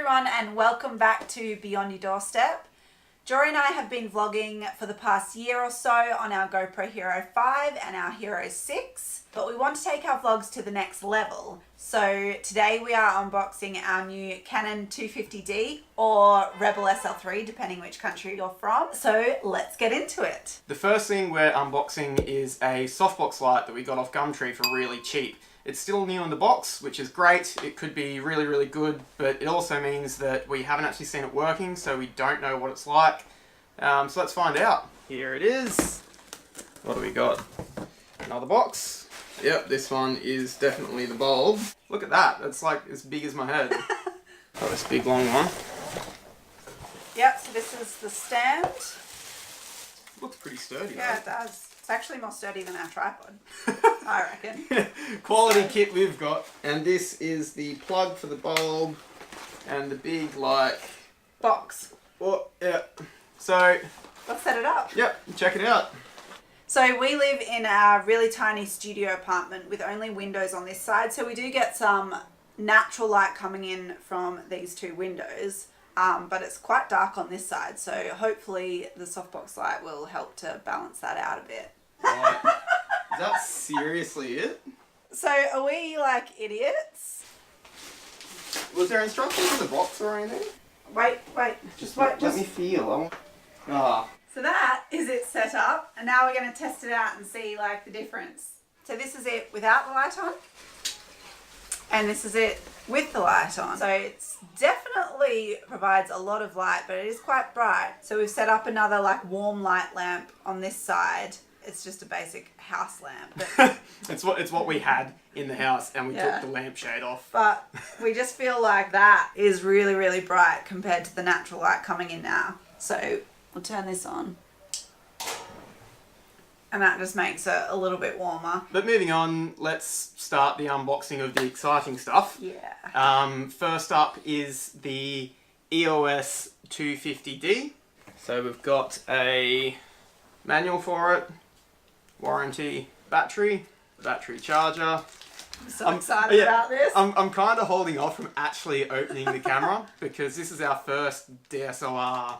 everyone and welcome back to Beyond Your Doorstep. Jori and I have been vlogging for the past year or so on our GoPro Hero 5 and our Hero 6, but we want to take our vlogs to the next level. So today we are unboxing our new Canon 250D or Rebel SL3, depending which country you're from. So let's get into it. The first thing we're unboxing is a softbox light that we got off Gumtree for really cheap. It's still new in the box, which is great. It could be really, really good, but it also means that we haven't actually seen it working, so we don't know what it's like. So let's find out. Here it is. What do we got? Another box. Yep, this one is definitely the bulb. Look at that. That's like as big as my head. Got this big long one. Yep, so this is the stand. Looks pretty sturdy. Yeah, though. it does. It's actually more sturdy than our tripod, I reckon. Quality kit we've got. And this is the plug for the bulb and the big, like... box. Oh, yeah. So... let's set it up. Yep, check it out. So we live in a really tiny studio apartment with only windows on this side, so we do get some natural light coming in from these two windows. But it's quite dark on this side, so hopefully the softbox light will help to balance that out a bit. Right. Is that seriously it? So are we like idiots? Was there instructions in the box or anything? Wait. Just wait, let me feel. Ah. So that is it set up, and now we're going to test it out and see like the difference. So this is it without the light on, and this is it with the light on. So it's definitely provides a lot of light, but it is quite bright. So we've set up another like warm light lamp on this side. It's just a basic house lamp. But it's what we had in the house, and we took the lampshade off. But we just feel like that is really, really bright compared to the natural light coming in now. So we'll turn this on. And that just makes it a little bit warmer. But moving on, let's start the unboxing of the exciting stuff. Yeah. First up is the EOS 250D. So we've got a manual for it, warranty, battery charger. I'm so excited about this. I'm kind of holding off from actually opening the camera because this is our first DSLR,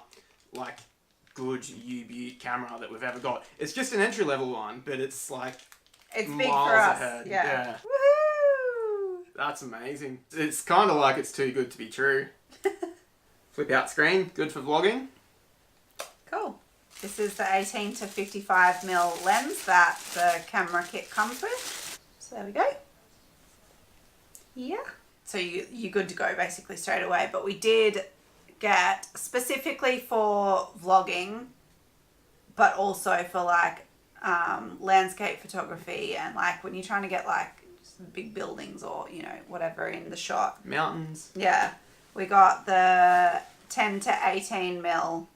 like, good U-Butte camera that we've ever got. It's just an entry-level one, but it's like it's miles big for us. ahead. Yeah. Woohoo! That's amazing. It's kind of like it's too good to be true. Flip out screen, good for vlogging. Cool. This is the 18 to 55mm lens that the camera kit comes with. So there we go. Yeah. So you're good to go basically straight away, but we did get specifically for vlogging, but also for like landscape photography and like when you're trying to get like big buildings or you know whatever in the shot. Mountains. Yeah, we got the 10 to 18mm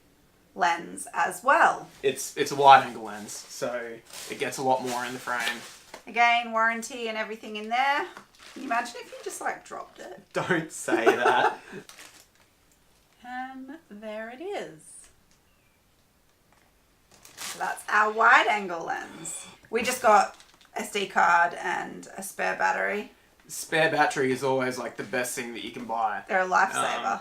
lens as well. It's a wide angle lens, so it gets a lot more in the frame. Again, warranty and everything in there. Can you imagine if you just like dropped it? Don't say that. And there it is. So that's our wide angle lens. We just got SD card and a spare battery. Spare battery is always like the best thing that you can buy. They're a lifesaver.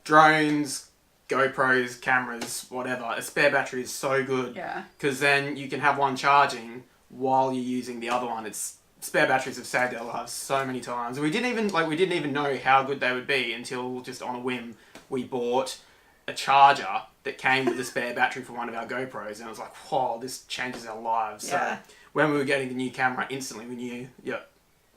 Drones, GoPros, cameras, whatever. A spare battery is so good. Yeah. Because then you can have one charging while you're using the other one. Spare batteries have saved our lives so many times. And we didn't even know how good they would be until just on a whim we bought a charger that came with a spare battery for one of our GoPros, and it was like, whoa, this changes our lives. Yeah. So when we were getting the new camera, instantly we knew, yep,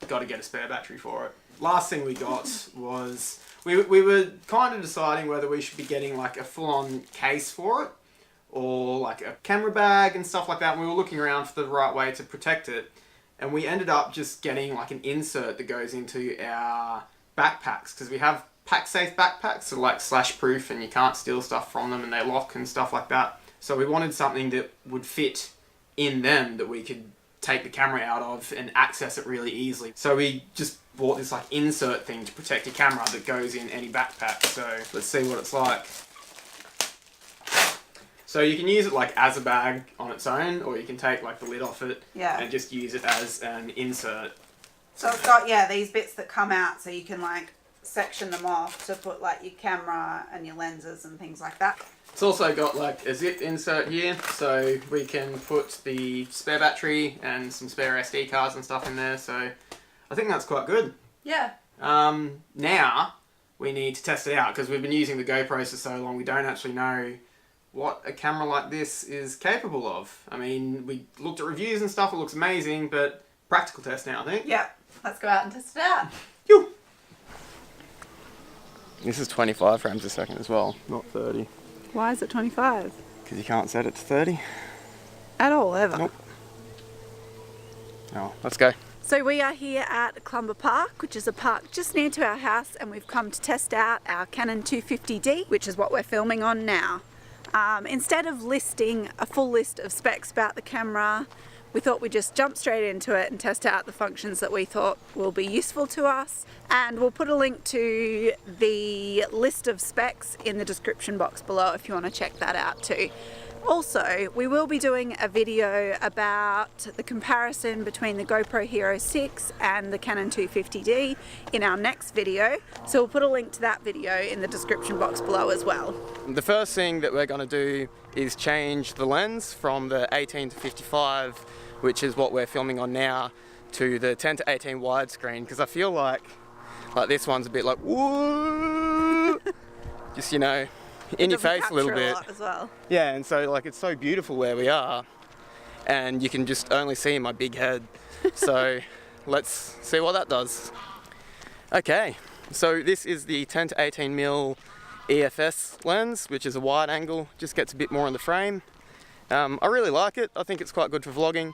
got to get a spare battery for it. Last thing we got was, we were kind of deciding whether we should be getting like a full-on case for it, or like a camera bag and stuff like that, and we were looking around for the right way to protect it. And we ended up just getting like an insert that goes into our backpacks, because we have pack-safe backpacks, so like slash-proof and you can't steal stuff from them and they lock and stuff like that. So we wanted something that would fit in them that we could take the camera out of and access it really easily. So we just bought this like insert thing to protect your camera that goes in any backpack. So let's see what it's like. So you can use it like as a bag on its own, or you can take like the lid off it and just use it as an insert. So it's got, yeah, these bits that come out so you can like section them off to put like your camera and your lenses and things like that. It's also got like a zip insert here, so we can put the spare battery and some spare SD cards and stuff in there, so I think that's quite good. Yeah. Now we need to test it out because we've been using the GoPro for so long, we don't actually know what a camera like this is capable of. I mean, we looked at reviews and stuff, it looks amazing, but practical test now, I think. Yeah, let's go out and test it out. Phew. This is 25 frames a second as well, not 30. Why is it 25? Because you can't set it to 30. At all, ever? Nope. Oh, let's go. So we are here at Clumber Park, which is a park just near to our house, and we've come to test out our Canon 250D, which is what we're filming on now. Instead of listing a full list of specs about the camera, we thought we'd just jump straight into it and test out the functions that we thought will be useful to us. And we'll put a link to the list of specs in the description box below if you want to check that out too. Also, we will be doing a video about the comparison between the GoPro Hero 6 and the Canon 250D in our next video. So we'll put a link to that video in the description box below as well. The first thing that we're going to do is change the lens from the 18 to 55, which is what we're filming on now, to the 10 to 18 widescreen, because I feel like this one's a bit like, whoa, just, you know, in your face a little bit. As well. Yeah, and so like it's so beautiful where we are, and you can just only see my big head. So let's see what that does. Okay, so this is the 10 to 18mm EFS lens, which is a wide angle, just gets a bit more in the frame. I really like it. I think it's quite good for vlogging.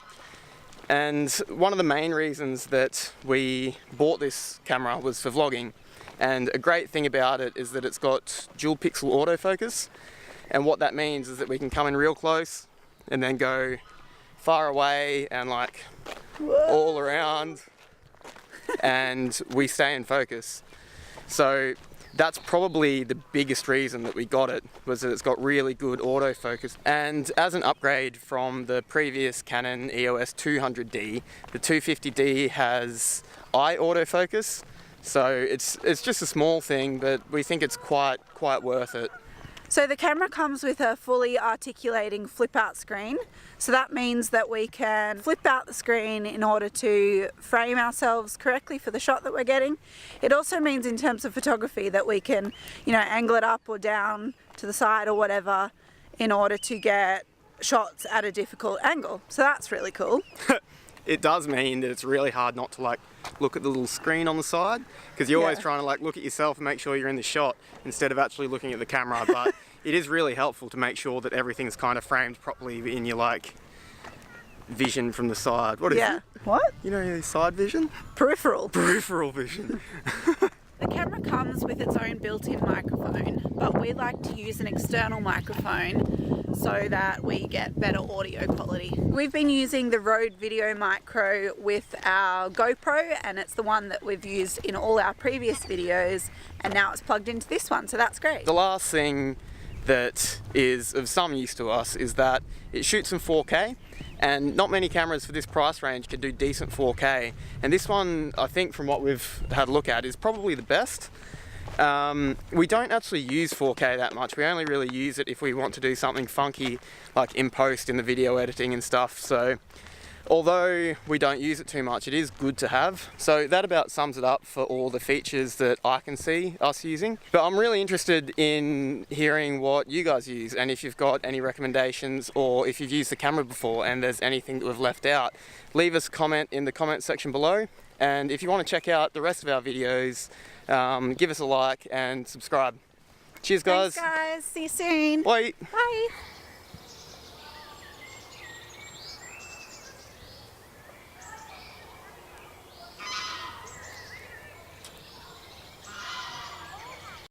And one of the main reasons that we bought this camera was for vlogging. And a great thing about it is that it's got dual pixel autofocus. And what that means is that we can come in real close and then go far away and like all around, and we stay in focus. So that's probably the biggest reason that we got it, was that it's got really good autofocus. And as an upgrade from the previous Canon EOS 250D, the 250D has eye autofocus. So it's just a small thing, but we think it's quite worth it. So the camera comes with a fully articulating flip out screen. So that means that we can flip out the screen in order to frame ourselves correctly for the shot that we're getting. It also means in terms of photography that we can, you know, angle it up or down to the side or whatever in order to get shots at a difficult angle. So that's really cool. It does mean that it's really hard not to like look at the little screen on the side, because you're always trying to like look at yourself and make sure you're in the shot instead of actually looking at the camera. But it is really helpful to make sure that everything's kind of framed properly in your like vision from the side. What is it? What? You know, your side vision? Peripheral. Peripheral vision. The camera comes with its own built-in microphone, but we like to use an external microphone so that we get better audio quality. We've been using the Rode Video Micro with our GoPro, and it's the one that we've used in all our previous videos, and now it's plugged into this one, so that's great. The last thing that is of some use to us is that it shoots in 4K, and not many cameras for this price range can do decent 4K, and this one, I think from what we've had a look at, is probably the best. We don't actually use 4K that much. We only really use it if we want to do something funky like in post in the video editing and stuff. So although we don't use it too much, it is good to have. So that about sums it up for all the features that I can see us using. But I'm really interested in hearing what you guys use, and if you've got any recommendations, or if you've used the camera before and there's anything that we've left out, leave us a comment in the comment section below. And if you want to check out the rest of our videos, give us a like and subscribe. Cheers, guys. Thanks, guys. See you soon. Bye. Bye.